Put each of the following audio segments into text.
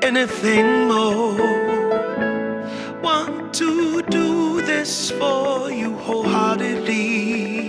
Anything more. Want to do this for you wholeheartedly.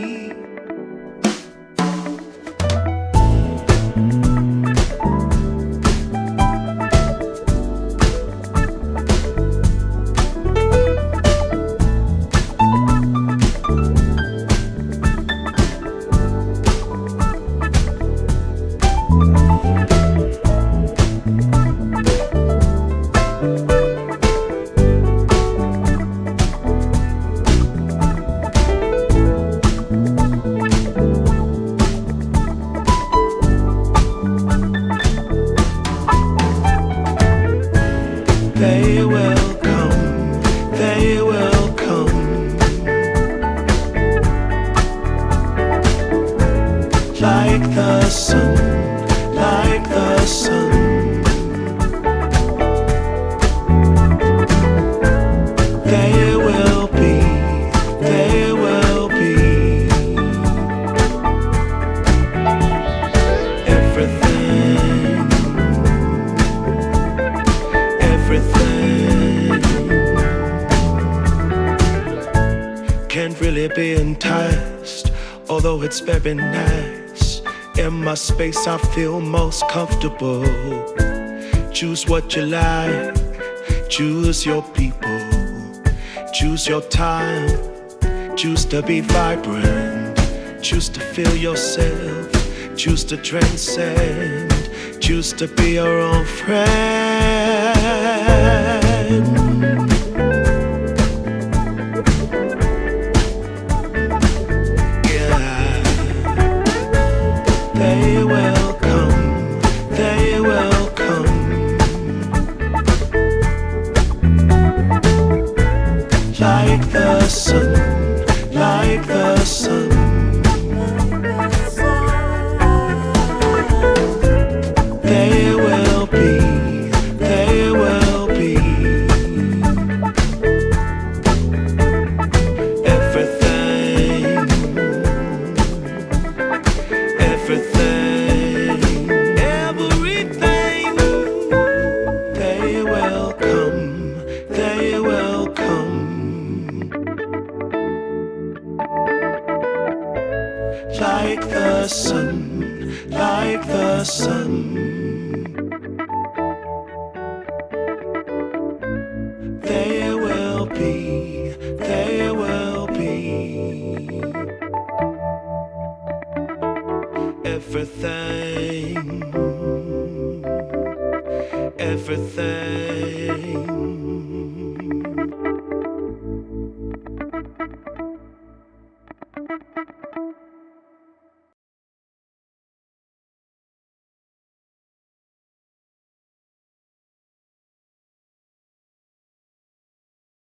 Be enticed, although it's very nice. In my space I feel most comfortable. Choose what you like, choose your people, choose your time, choose to be vibrant, choose to feel yourself, choose to transcend, choose to be your own friend. They will come, they will come. Like the sun, like the sun. They will be, they will be. Everything, everything, everything. They will come, they will come. Like the sun, like the sun. They will be, they will be. Everything, everything.